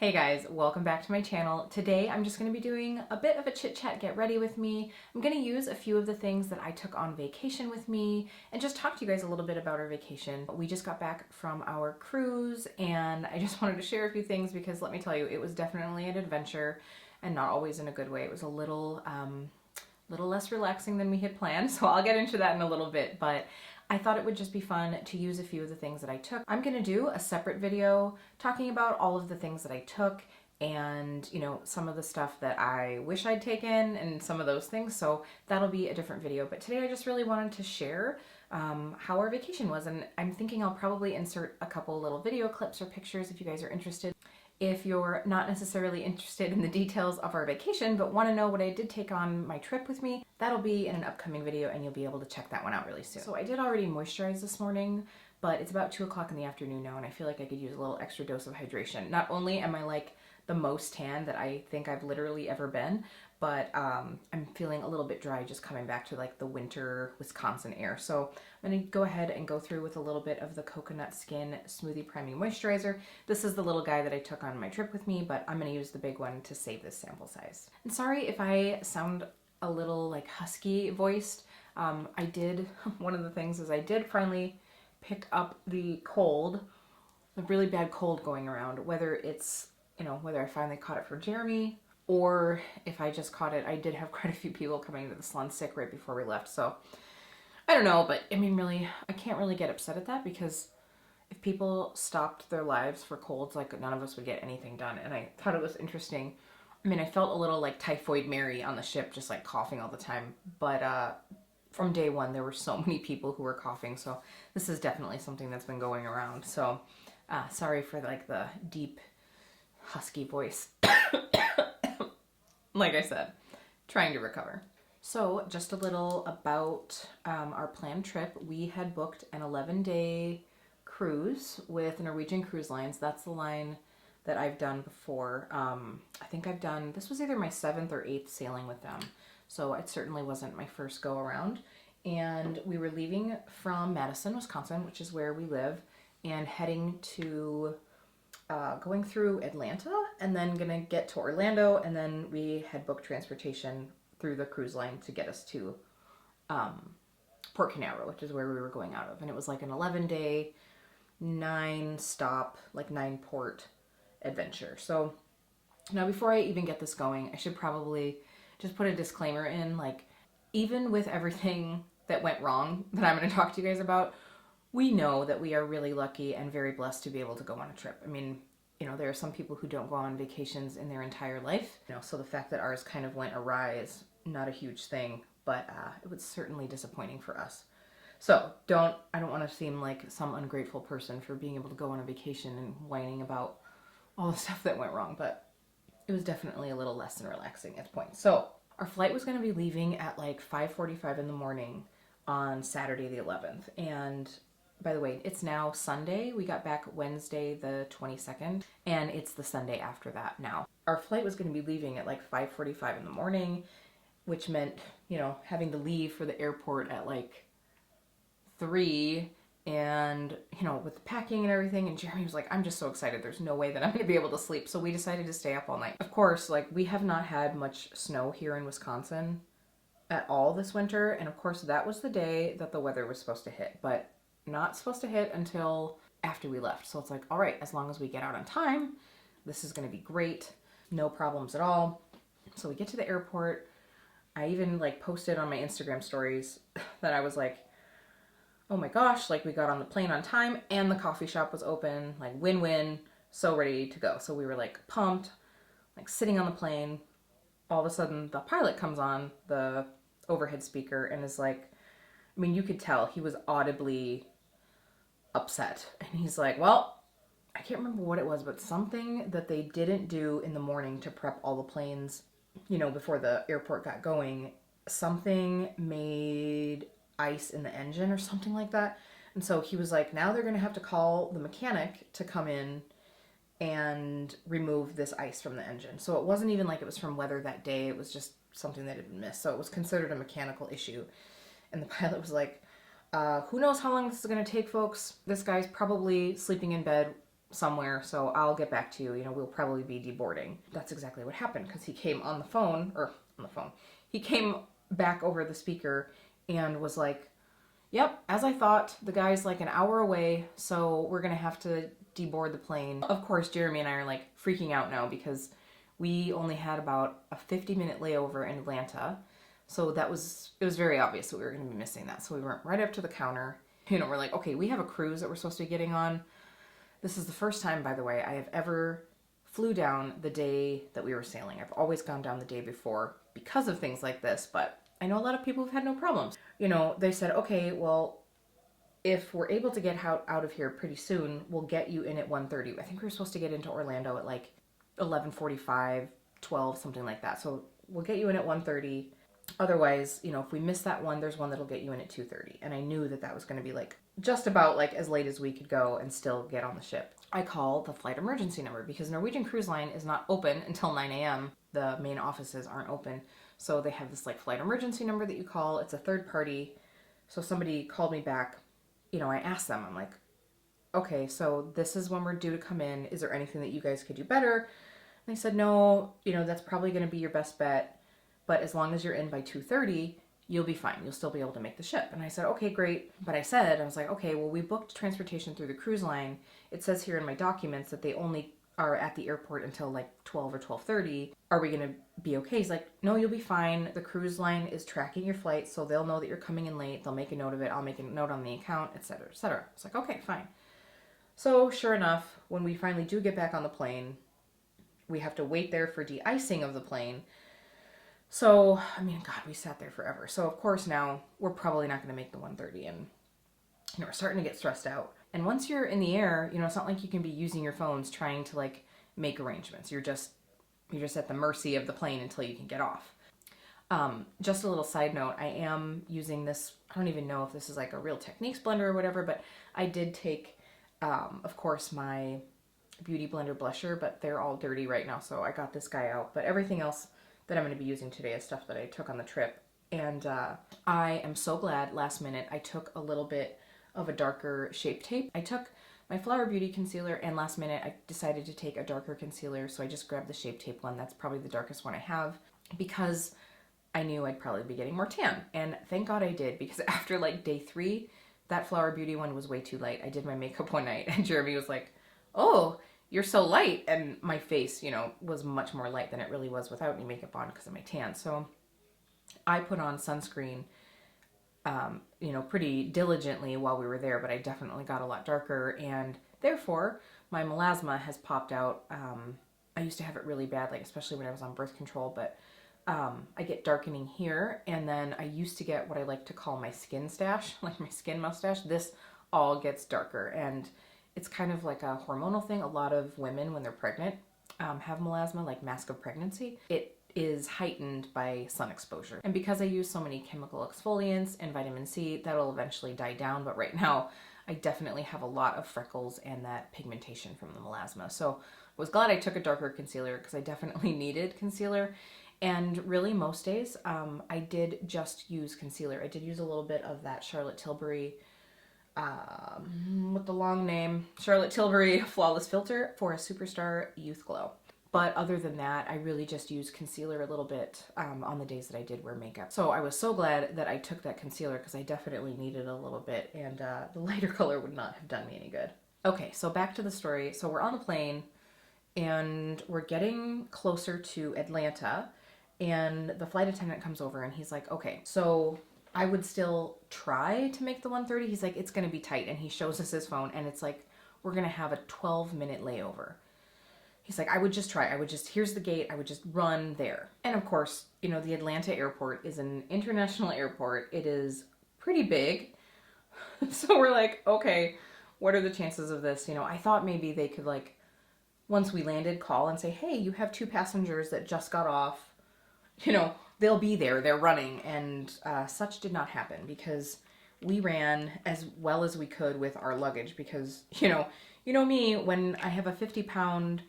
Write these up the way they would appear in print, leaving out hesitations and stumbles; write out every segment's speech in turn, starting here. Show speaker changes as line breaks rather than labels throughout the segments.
Hey guys, welcome back to my channel. Today I'm just going to be doing a bit of a chit chat, get ready with me. I'm going to use a few of the things that I took on vacation with me and just talk to you guys a little bit about our vacation. We just got back from our cruise and I just wanted to share a few things because let me tell you, it was definitely an adventure and not always in a good way. It was a little less relaxing than we had planned, so I'll get into that in a little bit, but I thought it would just be fun to use a few of the things that I took. I'm gonna do a separate video talking about all of the things that I took and, you know, some of the stuff that I wish I'd taken and some of those things, so that'll be a different video. But today I just really wanted to share how our vacation was, and I'm thinking I'll probably insert a couple little video clips or pictures if you guys are interested. If you're not necessarily interested in the details of our vacation, but want to know what I did take on my trip with me, that'll be in an upcoming video and you'll be able to check that one out really soon. So I did already moisturize this morning, but it's about 2 o'clock in the afternoon now and I feel like I could use a little extra dose of hydration. Not only am I like the most tan that I think I've literally ever been, but I'm feeling a little bit dry just coming back to like the winter Wisconsin air. So I'm going to go ahead and go through with a little bit of the Coconut Skin Smoothie Priming Moisturizer. This is the little guy that I took on my trip with me, but I'm going to use the big one to save this sample size. And sorry if I sound a little like husky voiced. One of the things is I did finally pick up the really bad cold going around, whether it's, you know, whether I finally caught it from Jeremy or if I just caught it. I did have quite a few people coming to the salon sick right before we left, so I don't know, but I mean, really, I can't really get upset at that because if people stopped their lives for colds, like none of us would get anything done. And I thought it was interesting. I mean, I felt a little like Typhoid Mary on the ship, just like coughing all the time. But from day one, there were so many people who were coughing. So this is definitely something that's been going around. So sorry for like the deep, husky voice. Like I said, trying to recover. So just a little about our planned trip. We had booked an 11-day cruise with Norwegian Cruise Lines. That's the line that I've done before. I think this was either my 7th or 8th sailing with them. So it certainly wasn't my first go around. And we were leaving from Madison, Wisconsin, which is where we live, and heading to going through Atlanta and then gonna get to Orlando, and then we had booked transportation through the cruise line to get us to Port Canaveral, which is where we were going out of. And it was like an 11-day, 9-stop, like 9-port adventure. So now before I even get this going, I should probably just put a disclaimer in, like, even with everything that went wrong that I'm going to talk to you guys about, we know that we are really lucky and very blessed to be able to go on a trip. I mean, you know, there are some people who don't go on vacations in their entire life, you know, so the fact that ours kind of went awry is not a huge thing, but it was certainly disappointing for us. So I don't want to seem like some ungrateful person for being able to go on a vacation and whining about all the stuff that went wrong, but it was definitely a little less than relaxing at points. So our flight was going to be leaving at like 5:45 in the morning on Saturday the 11th, and by the way, it's now Sunday. We got back Wednesday the 22nd, and it's the Sunday after that now. Our flight was going to be leaving at like 5:45 in the morning, which meant, you know, having to leave for the airport at like 3, and, you know, with the packing and everything. And Jeremy was like, I'm just so excited. There's no way that I'm going to be able to sleep. So we decided to stay up all night. Of course, like, we have not had much snow here in Wisconsin at all this winter. And of course, that was the day that the weather was supposed to hit, but not supposed to hit until after we left. So it's like, all right, as long as we get out on time, this is going to be great. No problems at all. So we get to the airport. I even like posted on my Instagram stories that I was like, oh my gosh, like we got on the plane on time and the coffee shop was open, like win-win, so ready to go. So we were like pumped, like sitting on the plane. All of a sudden the pilot comes on the overhead speaker and is like, I mean, you could tell he was audibly upset. And he's like, well, I can't remember what it was, but something that they didn't do in the morning to prep all the planes, you know, before the airport got going, something made ice in the engine or something like that. And so he was like, now they're going to have to call the mechanic to come in and remove this ice from the engine. So it wasn't even like it was from weather that day. It was just something that had been missed. So it was considered a mechanical issue. And the pilot was like, who knows how long this is going to take, folks. This guy's probably sleeping in bed somewhere, so I'll get back to you. You know, we'll probably be deboarding. That's exactly what happened, because he came on the phone, he came back over the speaker and was like, yep, as I thought, the guy's like an hour away, so we're gonna have to deboard the plane. Of course, Jeremy and I are like freaking out now because we only had about a 50-minute layover in Atlanta. So it was very obvious that we were gonna be missing that. So we went right up to the counter. You know, we're like, okay, we have a cruise that we're supposed to be getting on. This is the first time, by the way, I have ever flew down the day that we were sailing. I've always gone down the day before because of things like this, but I know a lot of people have had no problems. You know, they said, okay, well, if we're able to get out of here pretty soon, we'll get you in at 1:30. I think we were supposed to get into Orlando at like 11:45, 12, something like that. So we'll get you in at 1:30. Otherwise, you know, if we miss that one, there's one that'll get you in at 2:30. And I knew that that was going to be like just about like as late as we could go and still get on the ship. I call the flight emergency number because Norwegian Cruise Line is not open until 9 a.m. The main offices aren't open. So they have this like flight emergency number that you call. It's a third party. So somebody called me back. You know, I asked them, I'm like, okay, so this is when we're due to come in. Is there anything that you guys could do better? And they said, no, you know, that's probably going to be your best bet. But as long as you're in by 2:30, you'll be fine. You'll still be able to make the ship. And I said, okay, great. But I was like, okay, well, we booked transportation through the cruise line. It says here in my documents that they only are at the airport until like 12 or 12:30. Are we going to be okay? He's like, no, you'll be fine. The cruise line is tracking your flight, so they'll know that you're coming in late. They'll make a note of it. I'll make a note on the account, etc., etc. It's like, okay, fine. So sure enough, when we finally do get back on the plane, we have to wait there for de-icing of the plane. So, I mean, God, we sat there forever. So, of course, now we're probably not going to make the 1:30, and, you know, we're starting to get stressed out. And once you're in the air, you know, it's not like you can be using your phones trying to, like, make arrangements. You're just at the mercy of the plane until you can get off. Just a little side note, I am using this, I don't even know if this is, like, a Real Techniques blender or whatever, but I did take, of course, my Beauty Blender blusher, but they're all dirty right now, so I got this guy out. But everything else that I'm going to be using today is stuff that I took on the trip. And I am so glad last minute I took a little bit of a darker Shape Tape. I took my Flower Beauty concealer, and last minute I decided to take a darker concealer, so I just grabbed the Shape Tape one. That's probably the darkest one I have because I knew I'd probably be getting more tan. And thank God I did, because after like day 3, that Flower Beauty one was way too light. I did my makeup one night and Jeremy was like, oh, you're so light. And my face, you know, was much more light than it really was without any makeup on because of my tan. So I put on sunscreen, you know, pretty diligently while we were there, but I definitely got a lot darker, and therefore my melasma has popped out. I used to have it really bad, like especially when I was on birth control, but I get darkening here, and then I used to get what I like to call my skin stash, like my skin mustache. This all gets darker, and it's kind of like a hormonal thing. A lot of women, when they're pregnant, have melasma, like mask of pregnancy. It is heightened by sun exposure. And because I use so many chemical exfoliants and vitamin C, that'll eventually die down. But right now, I definitely have a lot of freckles and that pigmentation from the melasma. So I was glad I took a darker concealer because I definitely needed concealer. And really most days, I did just use concealer. I did use a little bit of that Charlotte Tilbury, with the long name, Charlotte Tilbury Flawless Filter for a Superstar Youth Glow. But other than that, I really just used concealer a little bit on the days that I did wear makeup. So I was so glad that I took that concealer because I definitely needed a little bit, and the lighter color would not have done me any good. Okay, so back to the story. So we're on the plane, and we're getting closer to Atlanta, and the flight attendant comes over, and he's like, okay, so I would still try to make the 1:30. He's like, it's going to be tight, and he shows us his phone, and it's like, we're going to have a 12-minute layover. He's like, I would just try. Here's the gate. I would just run there. And of course, you know, the Atlanta airport is an international airport. It is pretty big. So we're like, okay, what are the chances of this? You know, I thought maybe they could, like, once we landed, call and say, hey, you have 2 passengers that just got off. You know, they'll be there. They're running. And such did not happen because we ran as well as we could with our luggage because, you know me, when I have a 50-pound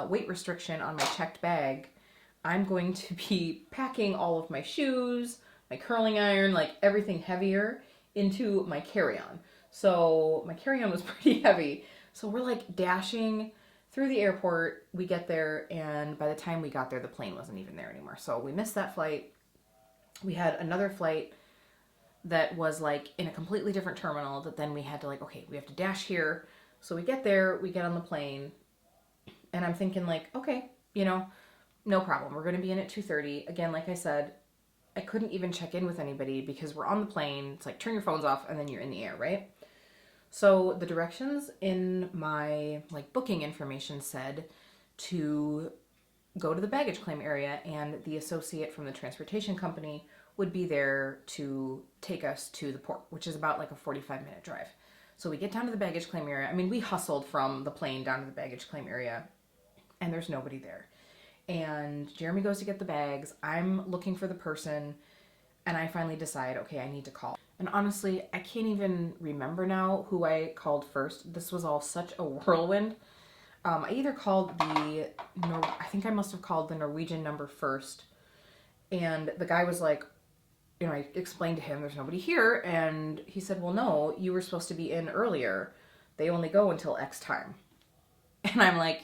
weight restriction on my checked bag, I'm going to be packing all of my shoes, my curling iron, like everything heavier into my carry-on. So my carry-on was pretty heavy. So we're like dashing through the airport. We get there, and by the time we got there, the plane wasn't even there anymore. So we missed that flight. We had another flight that was like in a completely different terminal that then we had to like, okay, we have to dash here. So we get there, we get on the plane, and I'm thinking like, okay, no problem. We're going to be in at 2:30. Again, like I said, I couldn't even check in with anybody because we're on the plane. It's like turn your phones off and then you're in the air, right? So the directions in my like booking information said to go to the baggage claim area, and the associate from the transportation company would be there to take us to the port, which is about like a 45-minute drive. So we get down to the baggage claim area. I mean, we hustled from the plane down to the baggage claim area, and there's nobody there. And Jeremy goes to get the bags. I'm looking for the person, and I finally decide, okay, I need to call. And honestly, I can't even remember now who I called first. This was all such a whirlwind. I either called I think I must have called the Norwegian number first. And the guy was like, I explained to him there's nobody here. And he said, well, no, you were supposed to be in earlier. They only go until X time. And I'm like,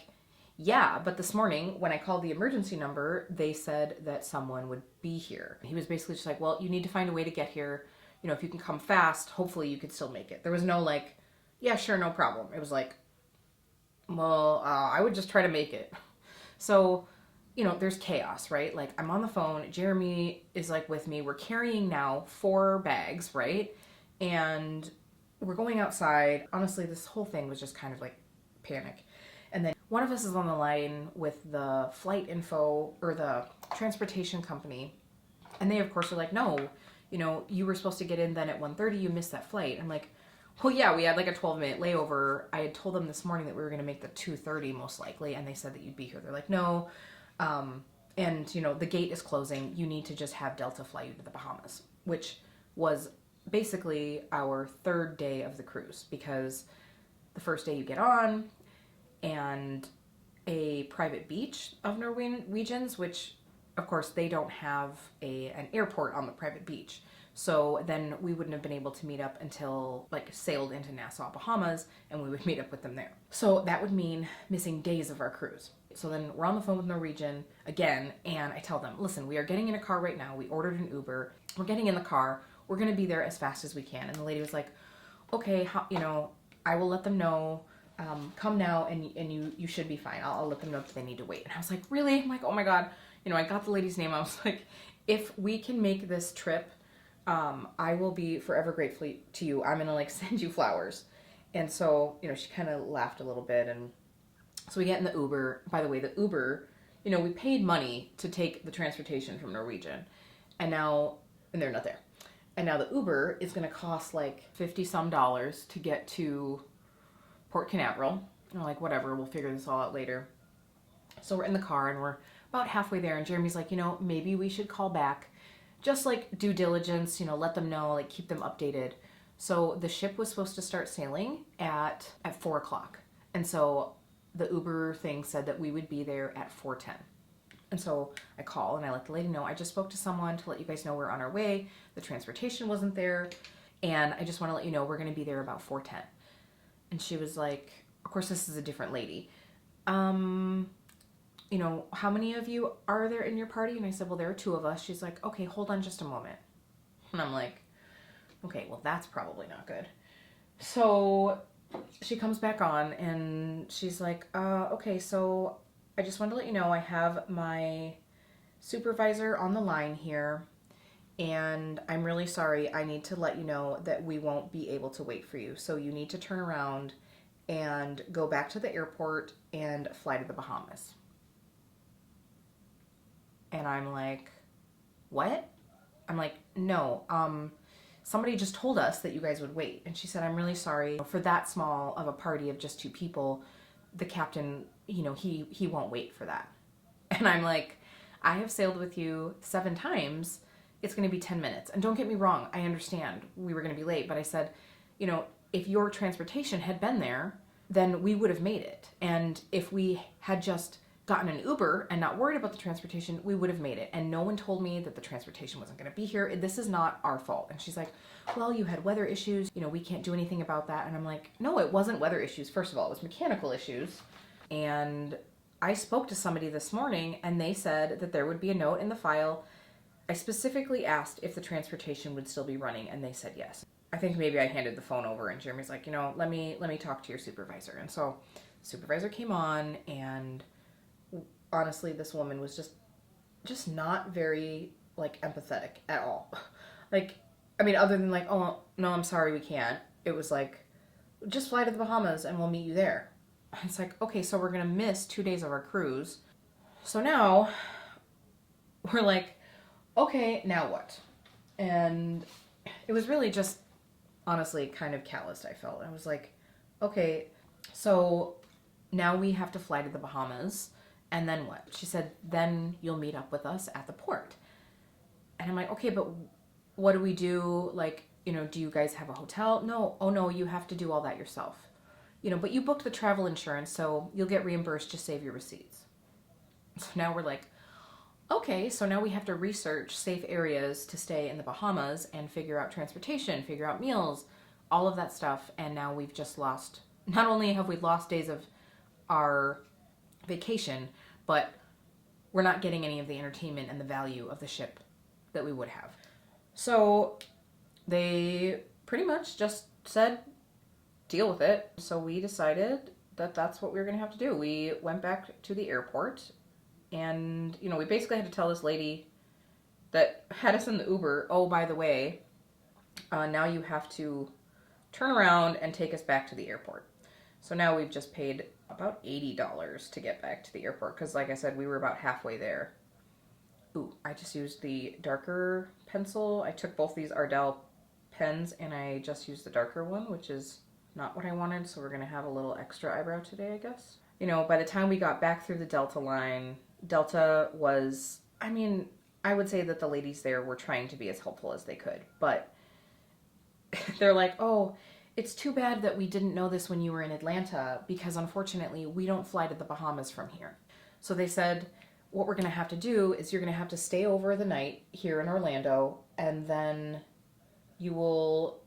yeah, but this morning when I called the emergency number, they said that someone would be here. He was basically just like, well, you need to find a way to get here. If you can come fast, hopefully you could still make it. There was no like, yeah, sure, no problem. It was like, well, I would just try to make it. So, there's chaos, right? Like I'm on the phone. Jeremy is like with me. We're carrying now 4 bags, right? And we're going outside. Honestly, this whole thing was just kind of like panic. And then one of us is on the line with the flight info or the transportation company. And they, of course, are like, no, you were supposed to get in then at 1:30. You missed that flight. I'm like, well, yeah, we had like a 12-minute layover. I had told them this morning that we were going to make the 2:30 most likely. And they said that you'd be here. They're like, no. And, the gate is closing. You need to just have Delta fly you to the Bahamas, which was basically our 3rd day of the cruise, because the first day you get on, and a private beach of Norwegians, which of course they don't have an airport on the private beach. So then we wouldn't have been able to meet up until like sailed into Nassau, Bahamas, and we would meet up with them there. So that would mean missing days of our cruise. So then we're on the phone with Norwegian again, and I tell them, listen, we are getting in a car right now. We ordered an Uber. We're getting in the car. We're going to be there as fast as we can. And the lady was like, okay, I will let them know. Come now, and you should be fine. I'll let them know if they need to wait. And I was like, really? I'm like, oh my God. I got the lady's name. I was like, if we can make this trip, I will be forever grateful to you. I'm going to like send you flowers. And so, she kind of laughed a little bit. And so we get in the Uber. By the way, the Uber, we paid money to take the transportation from Norwegian, and they're not there. And now the Uber is going to cost like $50 some to get to Port Canaveral. And like, whatever, we'll figure this all out later. So we're in the car and we're about halfway there, and Jeremy's like, maybe we should call back, just like due diligence, let them know, like keep them updated. So the ship was supposed to start sailing at 4:00. And so the Uber thing said that we would be there at 4:10. And so I call and I let the lady know, I just spoke to someone to let you guys know we're on our way. The transportation wasn't there. And I just want to let you know we're going to be there about 4:10. And she was like, of course, this is a different lady. How many of you are there in your party? And I said, well, there are 2 of us. She's like, okay, hold on just a moment. And I'm like, okay, well, that's probably not good. So she comes back on and she's like, okay, so I just wanted to let you know I have my supervisor on the line here, and I'm really sorry. I need to let you know that we won't be able to wait for you. So you need to turn around and go back to the airport and fly to the Bahamas. And I'm like, what? I'm like, no, somebody just told us that you guys would wait. And she said, I'm really sorry. For that small of a party of just 2 people, the captain, he won't wait for that. And I'm like, I have sailed with you 7 times. It's going to be 10 minutes. And don't get me wrong, I understand we were going to be late. But I said, if your transportation had been there, then we would have made it. And if we had just gotten an Uber and not worried about the transportation, we would have made it. And no one told me that the transportation wasn't going to be here. This is not our fault. And she's like, well, you had weather issues. You know, we can't do anything about that. And I'm like, no, it wasn't weather issues. First of all, it was mechanical issues. And I spoke to somebody this morning and they said that there would be a note in the file. I specifically asked if the transportation would still be running and they said yes. I think maybe I handed the phone over and Jeremy's like, you know, let me talk to your supervisor. And so the supervisor came on, and honestly, this woman was just not very like empathetic at all. Like, I mean, other than like, oh no, I'm sorry, we can't. It was like, just fly to the Bahamas and we'll meet you there. It's like, okay, so we're gonna miss 2 days of our cruise. So now we're like, okay, now what? And it was really just honestly kind of calloused, I felt. I was like, okay, so now we have to fly to the Bahamas, and then what? She said, then you'll meet up with us at the port. And I'm like, okay, but what do we do? Like, you know, do you guys have a hotel? No. Oh no, you have to do all that yourself. You know, but you booked the travel insurance, so you'll get reimbursed, just save your receipts. So now we're like, okay, so now we have to research safe areas to stay in the Bahamas and figure out transportation, figure out meals, all of that stuff. And now we've just lost, not only have we lost days of our vacation, but we're not getting any of the entertainment and the value of the ship that we would have. So they pretty much just said, deal with it. So we decided that that's what we were going to have to do. We went back to the airport. And, you know, we basically had to tell this lady that had us in the Uber, oh, by the way, now you have to turn around and take us back to the airport. So now we've just paid about $80 to get back to the airport because, like I said, we were about halfway there. Ooh, I just used the darker pencil. I took both these Ardell pens and I just used the darker one, which is not what I wanted. So we're going to have a little extra eyebrow today, I guess. You know, by the time we got back through the Delta line, Delta was, I mean, I would say that the ladies there were trying to be as helpful as they could, but they're like, oh, it's too bad that we didn't know this when you were in Atlanta because unfortunately we don't fly to the Bahamas from here. So they said, what we're going to have to do is you're going to have to stay over the night here in Orlando, and then we'll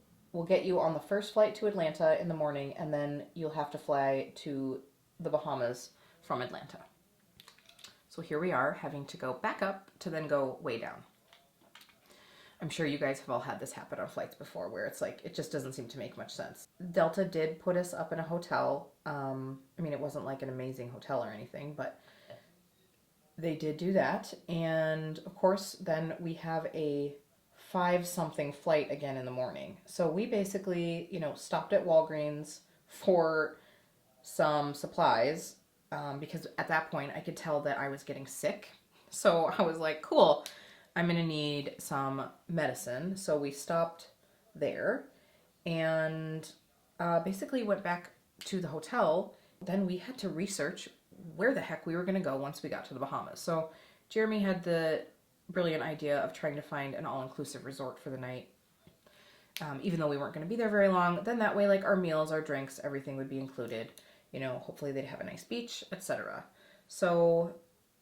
get you on the first flight to Atlanta in the morning, and then you'll have to fly to the Bahamas from Atlanta. So here we are having to go back up to then go way down. I'm sure you guys have all had this happen on flights before where it's like, it just doesn't seem to make much sense. Delta did put us up in a hotel. I mean, it wasn't like an amazing hotel or anything, but they did do that. And of course, then we have a 5-something flight again in the morning. So we basically, you know, stopped at Walgreens for some supplies because at that point I could tell that I was getting sick. So I was like, cool, I'm going to need some medicine. So we stopped there and basically went back to the hotel. Then we had to research where the heck we were going to go once we got to the Bahamas. So Jeremy had the brilliant idea of trying to find an all-inclusive resort for the night. Even though we weren't going to be there very long, then that way, like, our meals, our drinks, everything would be included. You know, hopefully they'd have a nice beach, etc. So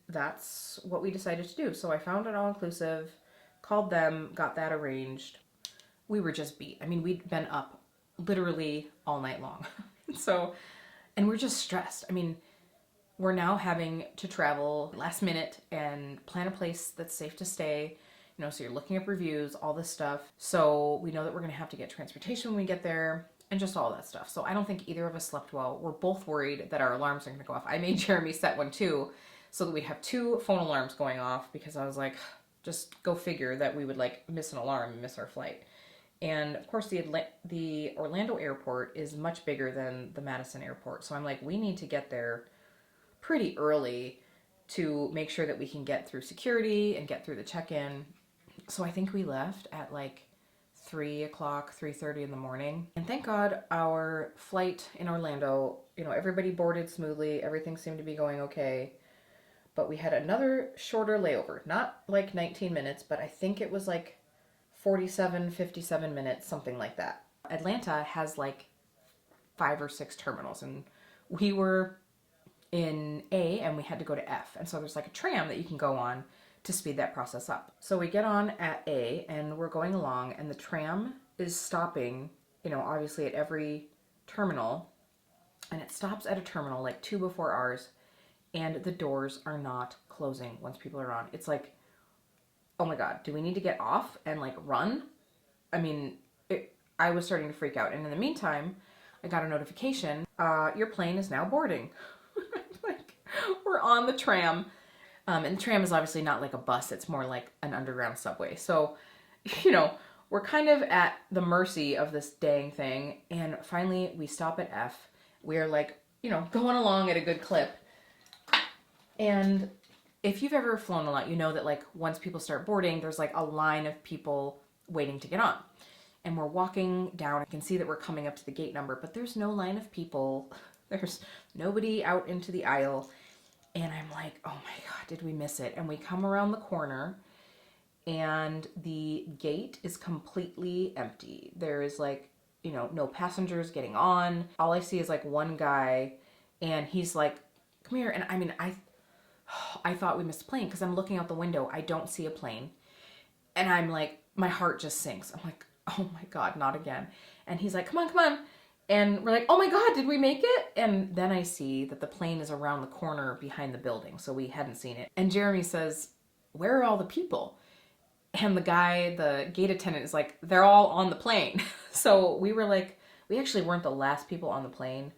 that's what we decided to do. So I found an all-inclusive, called them, got that arranged. We were just beat. I mean, we'd been up literally all night long. So, and we're just stressed. I mean, we're now having to travel last minute and plan a place that's safe to stay. You know, so you're looking up reviews, all this stuff. So we know that we're going to have to get transportation when we get there and just all that stuff. So I don't think either of us slept well. We're both worried that our alarms are going to go off. I made Jeremy set one too, so that we'd have 2 phone alarms going off because I was like, just go figure that we would like miss an alarm and miss our flight. And of course the Orlando airport is much bigger than the Madison airport. So I'm like, we need to get there pretty early to make sure that we can get through security and get through the check-in. So I think we left at like 3 o'clock, 3:30 in the morning. And thank God our flight in Orlando, you know, everybody boarded smoothly. Everything seemed to be going okay. But we had another shorter layover, not like 19 minutes, but I think it was like 47, 57 minutes, something like that. Atlanta has like 5 or 6 terminals, and we were in A and we had to go to F. And so there's like a tram that you can go on to speed that process up. So we get on at A and we're going along, and the tram is stopping, obviously at every terminal, and it stops at a terminal like 2 before ours, and the doors are not closing once people are on. It's like, oh my God, do we need to get off and like run? I mean, I was starting to freak out. And in the meantime, I got a notification, your plane is now boarding. Like, we're on the tram. And the tram is obviously not like a bus, it's more like an underground subway. So, we're kind of at the mercy of this dang thing. And finally, we stop at F. We're like, going along at a good clip. And if you've ever flown a lot, you know that like once people start boarding, there's like a line of people waiting to get on. And we're walking down. I can see that we're coming up to the gate number, but there's no line of people. There's nobody out into the aisle. And I'm like, oh my God, did we miss it? And we come around the corner and the gate is completely empty. There is like, no passengers getting on. All I see is like one guy, and he's like, come here. And I mean, I thought we missed a plane because I'm looking out the window. I don't see a plane. And I'm like, my heart just sinks. I'm like, oh my God, not again. And he's like, come on, come on. And we're like, oh my God, did we make it? And then I see that the plane is around the corner behind the building. So we hadn't seen it. And Jeremy says, where are all the people? And the guy, the gate attendant, is like, they're all on the plane. So we were like, we actually weren't the last people on the plane.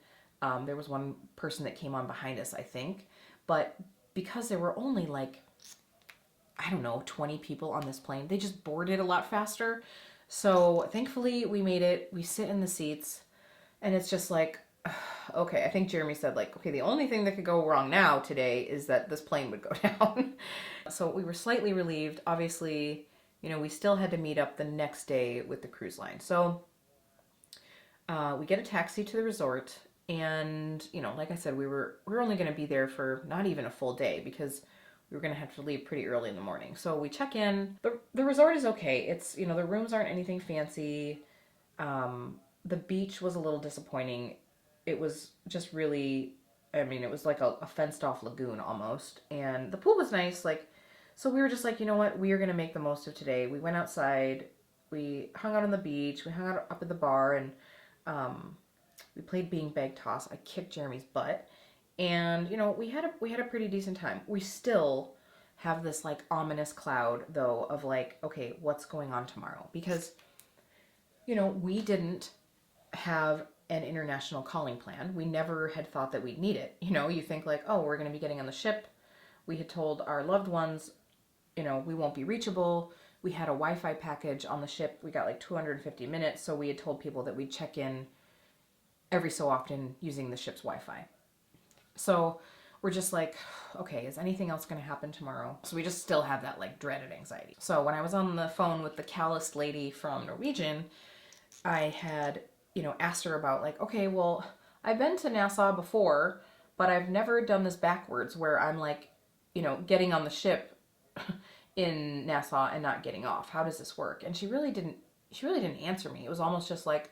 There was one person that came on behind us, I think. But because there were only like, I don't know, 20 people on this plane, they just boarded a lot faster. So thankfully we made it. We sit in the seats, and it's just like, okay, I think Jeremy said like, okay, the only thing that could go wrong now today is that this plane would go down. So we were slightly relieved. Obviously, we still had to meet up the next day with the cruise line. So we get a taxi to the resort, and, like I said, we were only going to be there for not even a full day because we were going to have to leave pretty early in the morning. So we check in. The resort is okay. It's, the rooms aren't anything fancy. The beach was a little disappointing. It was just really, it was like a fenced off lagoon almost. And the pool was nice. So we were just like, you know what? We are going to make the most of today. We went outside. We hung out on the beach. We hung out up at the bar, and we played beanbag toss. I kicked Jeremy's butt. And, we had a pretty decent time. We still have this like ominous cloud though of like, okay, what's going on tomorrow? Because, we didn't have an international calling plan. We never had thought that we'd need it. You think like, oh, we're going to be getting on the ship. We had told our loved ones, we won't be reachable. We had a Wi-Fi package on the ship. We got like 250 minutes. So we had told people that we'd check in every so often using the ship's Wi-Fi. So we're just like, okay, is anything else going to happen tomorrow? So we just still have that like dreaded anxiety. So when I was on the phone with the calloused lady from Norwegian, I had, asked her about like, okay, well, I've been to Nassau before, but I've never done this backwards where I'm like, getting on the ship in Nassau and not getting off. How does this work? And she really didn't answer me. It was almost just like,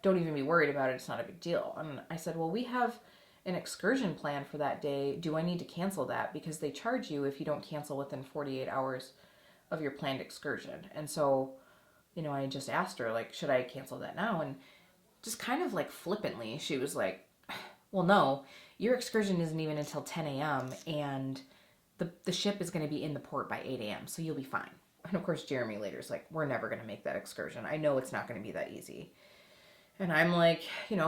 don't even be worried about it. It's not a big deal. And I said, well, we have an excursion plan for that day. Do I need to cancel that? Because they charge you if you don't cancel within 48 hours of your planned excursion. And so, I just asked her, like, should I cancel that now? And just kind of like flippantly, she was like, well, no, your excursion isn't even until 10 a.m. and the ship is going to be in the port by 8 a.m. So you'll be fine. And of course, Jeremy later's like, we're never going to make that excursion. I know it's not going to be that easy. And I'm like,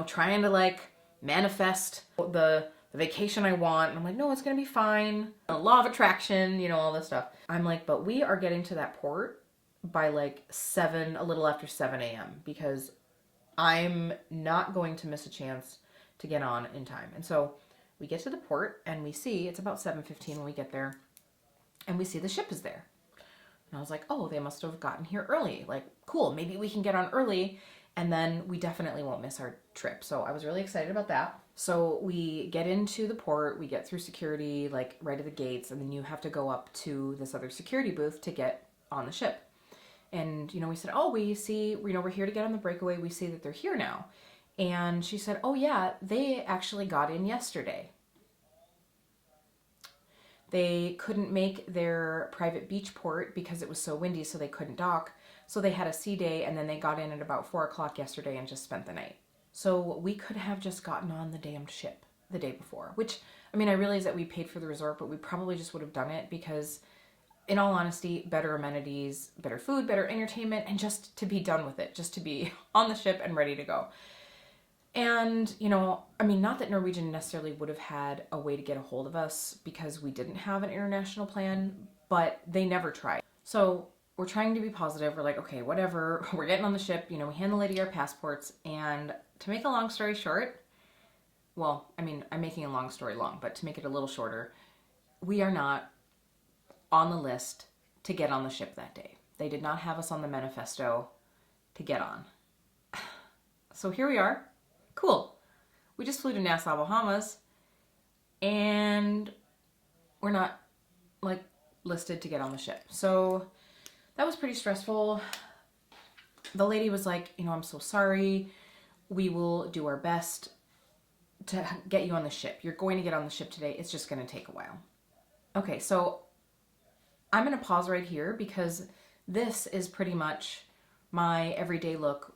trying to like manifest the vacation I want. And I'm like, no, it's going to be fine. Law of attraction, all this stuff. I'm like, but we are getting to that port by like a little after 7 a.m. because I'm not going to miss a chance to get on in time. And so we get to the port and we see it's about 7:15 when we get there, and we see the ship is there. And I was like, oh, they must have gotten here early. Like, cool, maybe we can get on early and then we definitely won't miss our trip. So I was really excited about that. So we get into the port, we get through security, like right at the gates, and then you have to go up to this other security booth to get on the ship. And, we said, oh, we see, we're here to get on the breakaway. We see that they're here now. And she said, oh yeah, they actually got in yesterday. They couldn't make their private beach port because it was so windy, so they couldn't dock. So they had a sea day, and then they got in at about 4 o'clock yesterday and just spent the night. So we could have just gotten on the damned ship the day before, which, I mean, I realize that we paid for the resort, but we probably just would have done it because, in all honesty, better amenities, better food, better entertainment, and just to be done with it, just to be on the ship and ready to go. And, you know, I mean, not that Norwegian necessarily would have had a way to get a hold of us because we didn't have an international plan, but they never tried. So we're trying to be positive. We're like, okay, whatever. We're getting on the ship. You know, we hand the lady our passports. And to make a long story short, well, I mean, I'm making a long story long, but to make it a little shorter, we are not on the list to get on the ship that day. They did not have us on the manifesto to get on. So here we are. Cool. We just flew to Nassau, Bahamas, and we're not like listed to get on the ship. So that was pretty stressful. The lady was like, you know, I'm so sorry. We will do our best to get you on the ship. You're going to get on the ship today. It's just going to take a while. Okay, so I'm going to pause right here because this is pretty much my everyday look,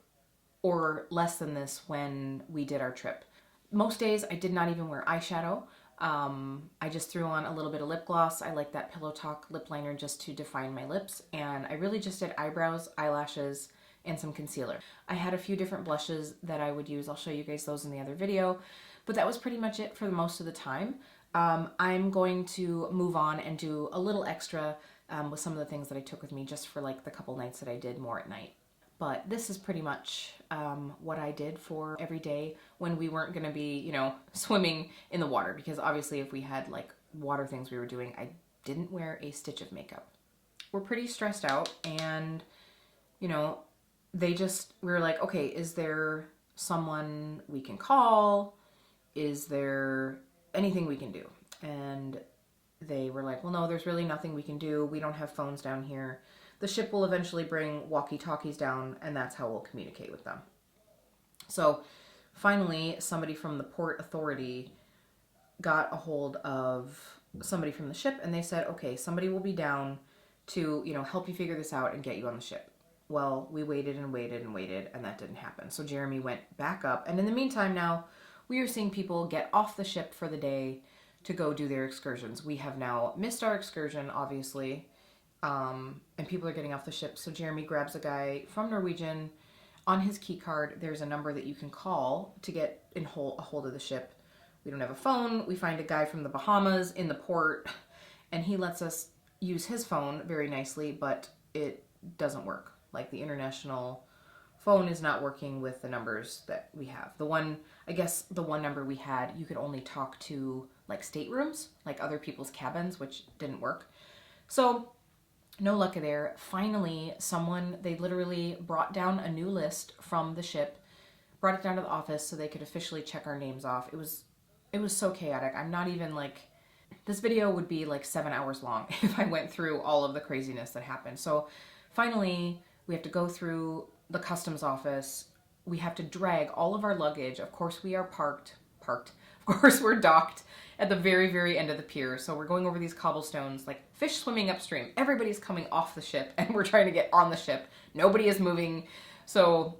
or less than this, when we did our trip. Most days I did not even wear eyeshadow. I just threw on a little bit of lip gloss. I like that Pillow Talk lip liner just to define my lips. And I really just did eyebrows, eyelashes, and some concealer. I had a few different blushes that I would use. I'll show you guys those in the other video. But that was pretty much it for the most of the time. I'm going to move on and do a little extra with some of the things that I took with me just for like the couple nights that I did more at night. But this is pretty much what I did for every day when we weren't going to be, you know, swimming in the water. Because obviously if we had like water things we were doing, I didn't wear a stitch of makeup. We're pretty stressed out, and, you know, we were like, okay, is there someone we can call? Is there anything we can do? And they were like, well, no, there's really nothing we can do. We don't have phones down here. The ship will eventually bring walkie-talkies down, and that's how we'll communicate with them. So finally, somebody from the port authority got a hold of somebody from the ship, and they said, okay, somebody will be down to, you know, help you figure this out and get you on the ship. Well, we waited and waited and waited, and that didn't happen. So Jeremy went back up, and in the meantime now, we are seeing people get off the ship for the day to go do their excursions. We have now missed our excursion, obviously, and people are getting off the ship. So Jeremy grabs a guy from Norwegian. On his key card, there's a number that you can call to get a hold of the ship. We don't have a phone. We find a guy from the Bahamas in the port, and he lets us use his phone very nicely, but it doesn't work. Like, the international phone is not working with the numbers that we have. I guess the one number we had, you could only talk to like staterooms, like other people's cabins, which didn't work. So no luck there. Finally, they literally brought down a new list from the ship, brought it down to the office so they could officially check our names off. It was so chaotic. I'm not even like, this video would be like 7 hours long if I went through all of the craziness that happened. So finally, we have to go through the customs office. We have to drag all of our luggage. Of course, we are parked. Of course, we're docked at the very, very end of the pier. So we're going over these cobblestones like fish swimming upstream. Everybody's coming off the ship, and we're trying to get on the ship. Nobody is moving. So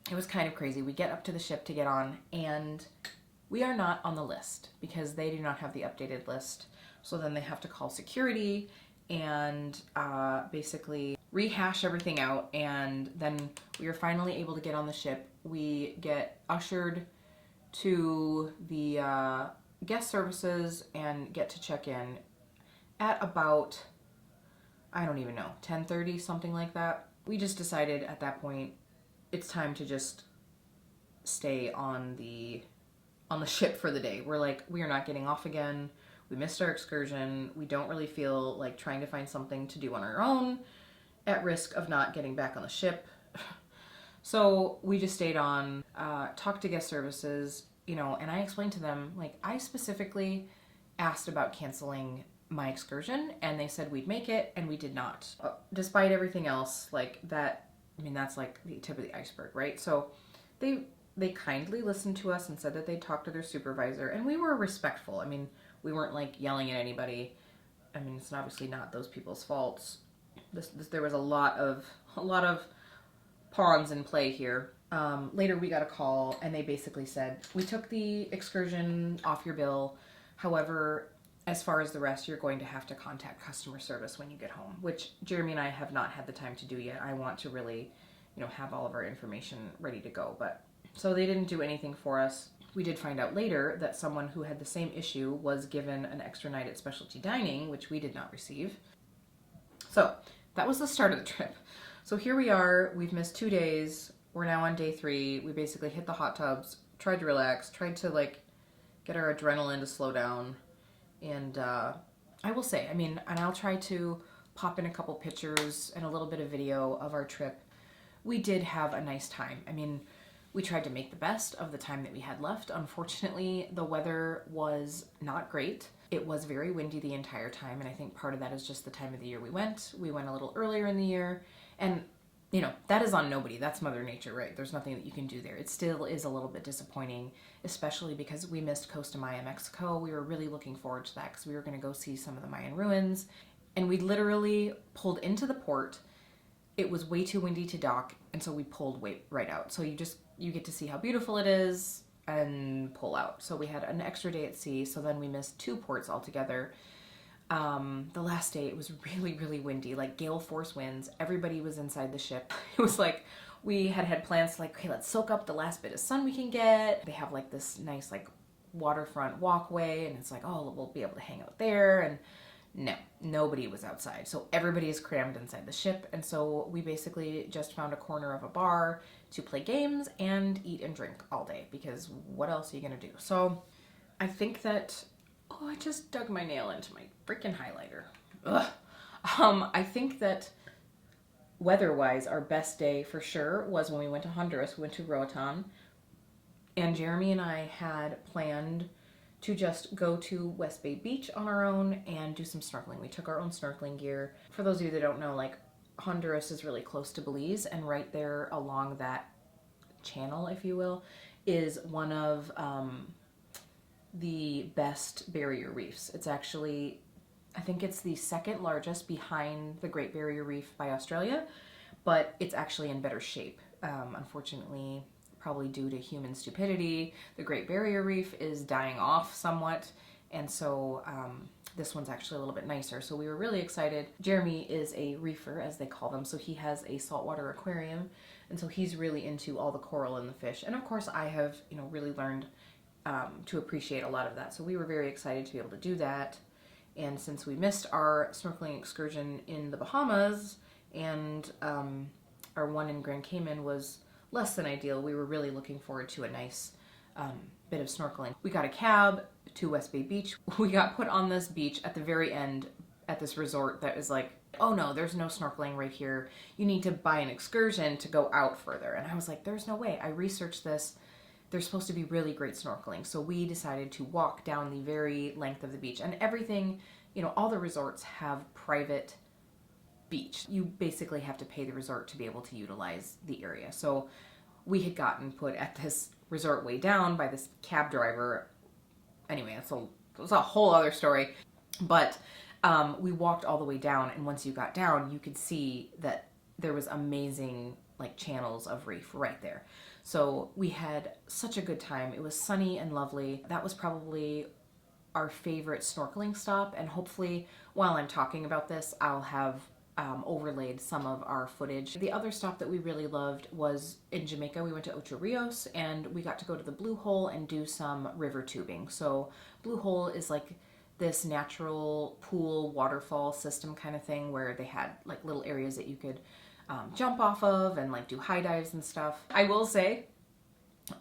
it was kind of crazy. We get up to the ship to get on, and we are not on the list because they do not have the updated list. So then they have to call security and basically rehash everything out, and then we are finally able to get on the ship. We get ushered to the guest services and get to check in at about, I don't even know, 10:30, something like that. We just decided at that point it's time to just stay on the ship for the day. We're like, we are not getting off again. We missed our excursion. We don't really feel like trying to find something to do on our own at risk of not getting back on the ship. So we just stayed on, talked to guest services, you know, and I explained to them, like, I specifically asked about canceling my excursion, and they said we'd make it, and we did not. Despite everything else, like, that, I mean, that's like the tip of the iceberg, right? So they kindly listened to us and said that they'd talk to their supervisor, and we were respectful. I mean, we weren't like yelling at anybody. I mean, it's obviously not those people's faults. There was a lot of pawns in play here. Later, we got a call, and they basically said, we took the excursion off your bill. However, as far as the rest, you're going to have to contact customer service when you get home, which Jeremy and I have not had the time to do yet. I want to really, have all of our information ready to go. But so they didn't do anything for us. We did find out later that someone who had the same issue was given an extra night at specialty dining, which we did not receive. So that was the start of the trip. So here we are. We've missed 2 days. We're now on day 3. We basically hit the hot tubs, tried to relax, tried to get our adrenaline to slow down. And I will say, and I'll try to pop in a couple pictures and a little bit of video of our trip. We did have a nice time. We tried to make the best of the time that we had left. Unfortunately, the weather was not great. It was very windy the entire time, and I think part of that is just the time of the year we went. We went a little earlier in the year, and that is on nobody. That's Mother Nature, right? There's nothing that you can do there. It still is a little bit disappointing, especially because we missed Costa Maya, Mexico. We were really looking forward to that because we were going to go see some of the Mayan ruins, and we literally pulled into the port. It was way too windy to dock, and so we pulled right out. So you get to see how beautiful it is and pull out. So we had an extra day at sea, so then we missed 2 ports altogether. The last day, it was really, really windy, gale force winds. Everybody was inside the ship. It was we had plans to okay, let's soak up the last bit of sun we can get. They have this nice waterfront walkway, and it's oh, we'll be able to hang out there. And no, nobody was outside. So everybody is crammed inside the ship. And so we basically just found a corner of a bar to play games and eat and drink all day, because what else are you going to do? So I think that, I just dug my nail into my freaking highlighter. Ugh. I think that weather-wise, our best day for sure was when we went to Honduras. We went to Roatan. And Jeremy and I had planned to just go to West Bay Beach on our own and do some snorkeling. We took our own snorkeling gear. For those of you that don't know, Honduras is really close to Belize, and right there along that channel, if you will, is one of the best barrier reefs. It's actually, I think it's the second largest behind the Great Barrier Reef by Australia, but it's actually in better shape. Unfortunately, probably due to human stupidity, the Great Barrier Reef is dying off somewhat, and so this one's actually a little bit nicer. So we were really excited. Jeremy is a reefer, as they call them, so he has a saltwater aquarium, and so he's really into all the coral and the fish. And of course, I have really learned to appreciate a lot of that. So we were very excited to be able to do that. And since we missed our snorkeling excursion in the Bahamas, and our one in Grand Cayman was less than ideal, we were really looking forward to a nice bit of snorkeling. We got a cab to West Bay Beach. We got put on this beach at the very end at this resort that was oh no, there's no snorkeling right here. You need to buy an excursion to go out further. And I was there's no way. I researched this. There's supposed to be really great snorkeling. So we decided to walk down the very length of the beach. And everything, all the resorts have private beach. You basically have to pay the resort to be able to utilize the area. So we had gotten put at this resort way down by this cab driver. Anyway, it's a whole other story. But we walked all the way down, and once you got down, you could see that there was amazing channels of reef right there. So we had such a good time. It was sunny and lovely. That was probably our favorite snorkeling stop, and hopefully while I'm talking about this, I'll have overlaid some of our footage. The other stop that we really loved was in Jamaica. We went to Ocho Rios, and we got to go to the Blue Hole and do some river tubing. So Blue Hole is this natural pool waterfall system kind of thing, where they had little areas that you could jump off of and do high dives and stuff. I will say,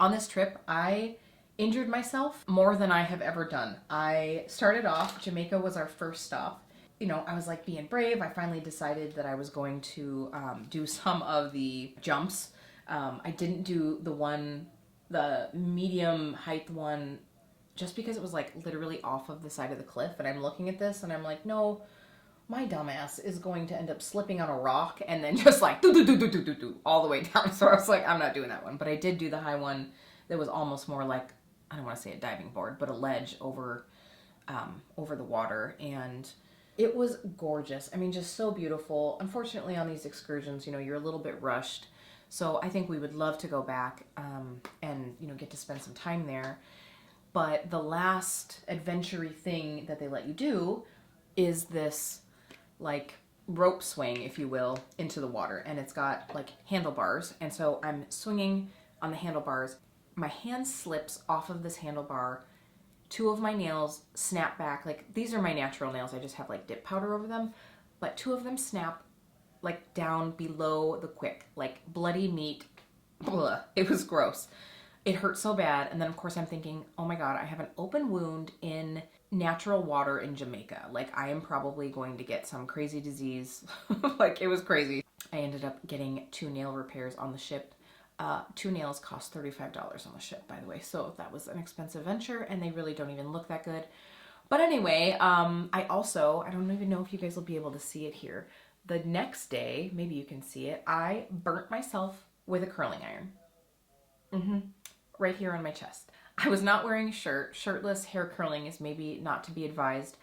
on this trip, I injured myself more than I have ever done. I started off, Jamaica was our first stop. I was being brave. I finally decided that I was going to do some of the jumps. I didn't do the medium height one, just because it was literally off of the side of the cliff. And I'm looking at this and I'm no, my dumbass is going to end up slipping on a rock and then just all the way down. So I was I'm not doing that one. But I did do the high one that was almost more I don't want to say a diving board, but a ledge over the water. And It was gorgeous. I mean, just so beautiful. Unfortunately, on these excursions, you're a little bit rushed. So I think we would love to go back and, get to spend some time there. But the last adventure-y thing that they let you do is this, like, rope swing, if you will, into the water. And it's got, like, handlebars. And so I'm swinging on the handlebars. My hand slips off of this handlebar. Two of my nails snap back. Like, these are my natural nails. I just have, like, dip powder over them. But two of them snap, like, down below the quick. Like, bloody meat. Blah. It was gross. It hurt so bad. And then, of course, I'm thinking, oh my God, I have an open wound in natural water in Jamaica. Like, I am probably going to get some crazy disease. Like, it was crazy. I ended up getting 2 nail repairs on the ship. 2 nails cost $35 on the ship, by the way. So that was an expensive venture, and they really don't even look that good. But anyway, I don't even know if you guys will be able to see it here. The next day, maybe you can see it, I burnt myself with a curling iron. Right here on my chest. I was not wearing a shirt. Shirtless hair curling is maybe not to be advised.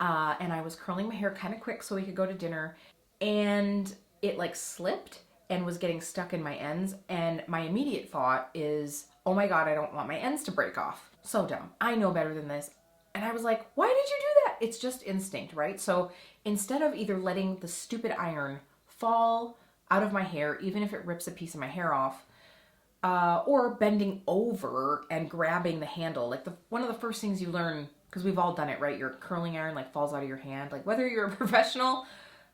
And I was curling my hair kind of quick so we could go to dinner. And it like slipped and was getting stuck in my ends. And my immediate thought is, oh my God, I don't want my ends to break off. So dumb. I know better than this. And I was like, why did you do that? It's just instinct, right? So instead of either letting the stupid iron fall out of my hair, even if it rips a piece of my hair off, or bending over and grabbing the handle. Like one of the first things you learn, because we've all done it, right? Your curling iron like falls out of your hand. Like whether you're a professional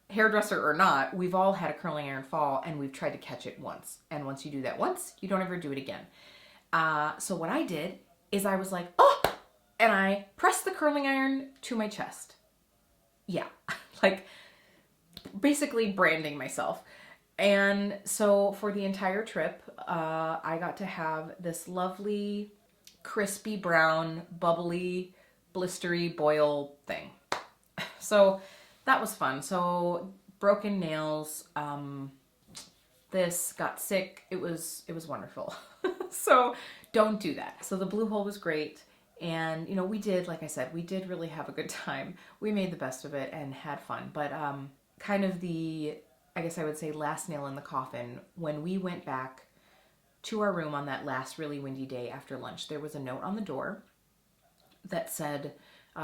hairdresser or not, we've all had a curling iron fall and we've tried to catch it once. And once you do that once, you don't ever do it again. So what I did is I was like, oh, and I pressed the curling iron to my chest. Yeah, like basically branding myself. And so for the entire trip, I got to have this lovely, crispy brown, bubbly, blistery boil thing. So that was fun. So broken nails, this got sick. It was wonderful. So don't do that. So the Blue Hole was great. And, we did, like I said, we did really have a good time. We made the best of it and had fun. But kind of I guess I would say last nail in the coffin, when we went back to our room on that last really windy day after lunch, there was a note on the door that said,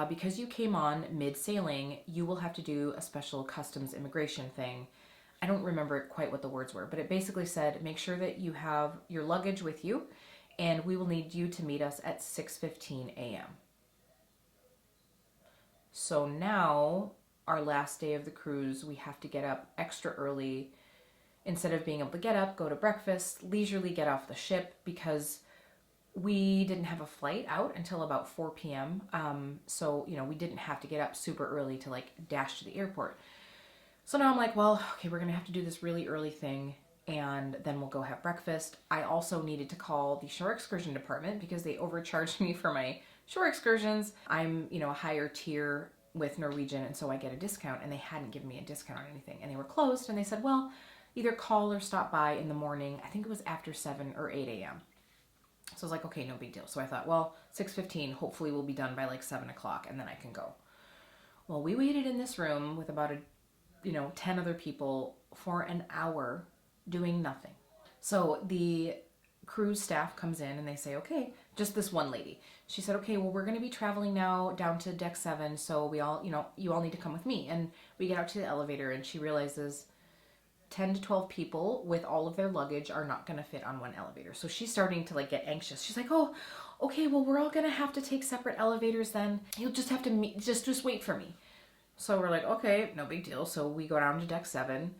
because you came on mid-sailing, you will have to do a special customs immigration thing. I don't remember quite what the words were, but it basically said, make sure that you have your luggage with you, and we will need you to meet us at 6:15 a.m. So now, our last day of the cruise, we have to get up extra early. Instead of being able to get up, go to breakfast, leisurely get off the ship, because we didn't have a flight out until about 4 p.m. So, we didn't have to get up super early to like dash to the airport. So now I'm like, well, okay, we're going to have to do this really early thing and then we'll go have breakfast. I also needed to call the shore excursion department because they overcharged me for my shore excursions. I'm, a higher tier with Norwegian, and so I get a discount, and they hadn't given me a discount on anything, and they were closed, and they said, well, either call or stop by in the morning. I think it was after 7 or 8 a.m. So I was like, okay, no big deal. So I thought, well, 6:15, hopefully we'll be done by like 7 o'clock, and then I can go. Well, we waited in this room with about 10 other people for an hour doing nothing. So the cruise staff comes in and they say, okay, just this one lady. She said, okay, well, we're going to be traveling now down to deck 7. So we all, you all need to come with me. And we get out to the elevator and she realizes 10 to 12 people with all of their luggage are not going to fit on one elevator. So she's starting to like get anxious. She's like, oh, okay, well, we're all going to have to take separate elevators then. You'll just have to meet, just wait for me. So we're like, okay, no big deal. So we go down to deck 7.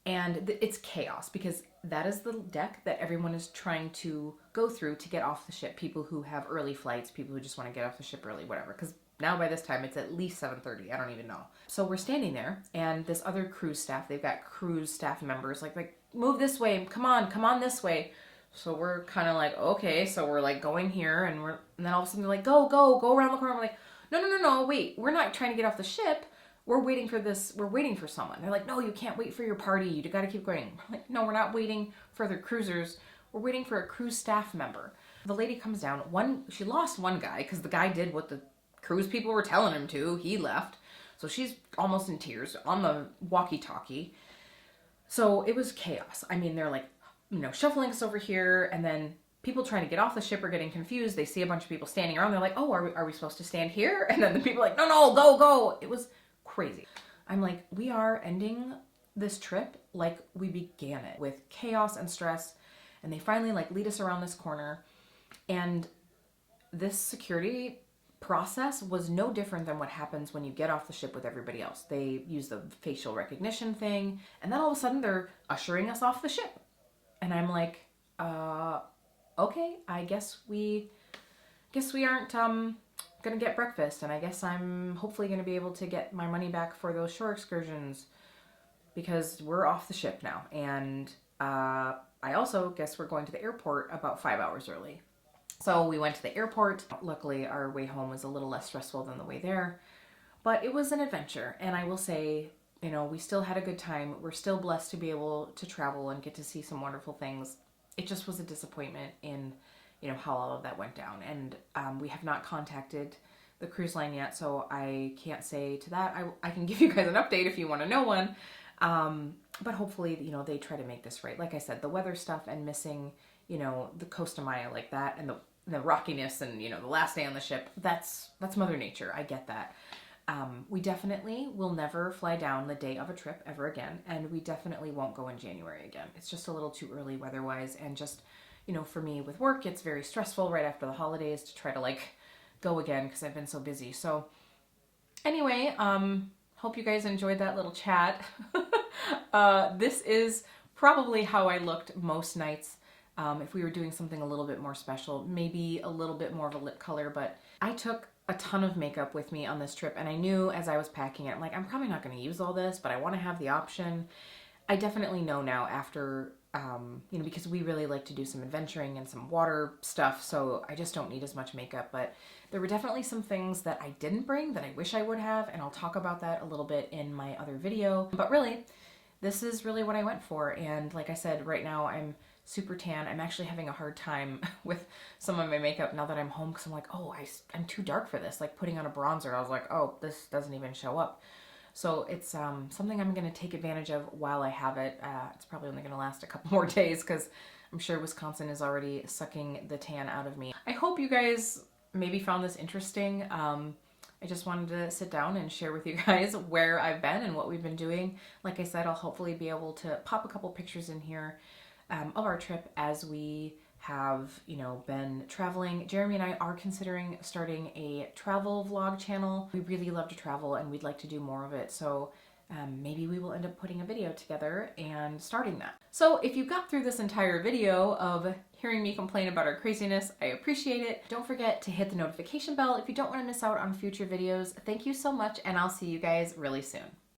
And it's chaos because that is the deck that everyone is trying to go through to get off the ship. People who have early flights, people who just want to get off the ship early, whatever. Because now by this time it's at least 7:30. I don't even know. So we're standing there, and this other cruise staff, they've got cruise staff members like move this way, come on this way. So we're kind of like, okay. So we're like going here, and then all of a sudden they're like, go around the corner. We're like, no, wait, we're not trying to get off the ship. We're waiting for this. We're waiting for someone. They're like, no, you can't wait for your party. You got to keep going. We're like, no, we're not waiting for other cruisers. We're waiting for a cruise staff member. The lady comes down. She lost one guy because the guy did what the cruise people were telling him to. He left. So she's almost in tears on the walkie-talkie. So it was chaos. I mean, they're like, shuffling us over here, and then people trying to get off the ship are getting confused. They see a bunch of people standing around. They're like, oh, are we supposed to stand here? And then the people are like, no, go. It was crazy. I'm like, we are ending this trip like we began it, with chaos and stress. And they finally like lead us around this corner. And this security process was no different than what happens when you get off the ship with everybody else. They use the facial recognition thing, and then all of a sudden they're ushering us off the ship. And I'm like, okay, I guess we aren't gonna get breakfast, and I guess I'm hopefully gonna be able to get my money back for those shore excursions because we're off the ship now. And I also guess we're going to the airport about 5 hours early. So we went to the airport. Luckily, our way home was a little less stressful than the way there, but it was an adventure. And I will say, we still had a good time. We're still blessed to be able to travel and get to see some wonderful things. It just was a disappointment in, how all of that went down. And we have not contacted the cruise line yet, so I can't say to that. I can give you guys an update if you want to know one. But hopefully, they try to make this right. Like I said, the weather stuff and missing, the Costa Maya like that, and the rockiness and, the last day on the ship, that's Mother Nature. I get that. We definitely will never fly down the day of a trip ever again, and we definitely won't go in January again. It's just a little too early weather-wise, and just, for me with work, it's very stressful right after the holidays to try to like go again because I've been so busy. So anyway, hope you guys enjoyed that little chat. This is probably how I looked most nights. If we were doing something a little bit more special, maybe a little bit more of a lip color, but I took a ton of makeup with me on this trip, and I knew as I was packing it, I'm like, I'm probably not going to use all this, but I want to have the option. I definitely know now after, because we really like to do some adventuring and some water stuff, so I just don't need as much makeup, but there were definitely some things that I didn't bring that I wish I would have, and I'll talk about that a little bit in my other video. But really, this is really what I went for, and like I said, right now I'm super tan. I'm actually having a hard time with some of my makeup now that I'm home, because I'm like, oh, I'm too dark for this. Like putting on a bronzer, I was like, oh, this doesn't even show up. So it's something I'm going to take advantage of while I have it. It's probably only going to last a couple more days because I'm sure Wisconsin is already sucking the tan out of me. I hope you guys maybe found this interesting. I just wanted to sit down and share with you guys where I've been and what we've been doing. Like I said, I'll hopefully be able to pop a couple pictures in here of our trip as we have, been traveling. Jeremy and I are considering starting a travel vlog channel. We really love to travel and we'd like to do more of it. So maybe we will end up putting a video together and starting that. So if you got through this entire video of hearing me complain about our craziness, I appreciate it. Don't forget to hit the notification bell if you don't want to miss out on future videos. Thank you so much, and I'll see you guys really soon.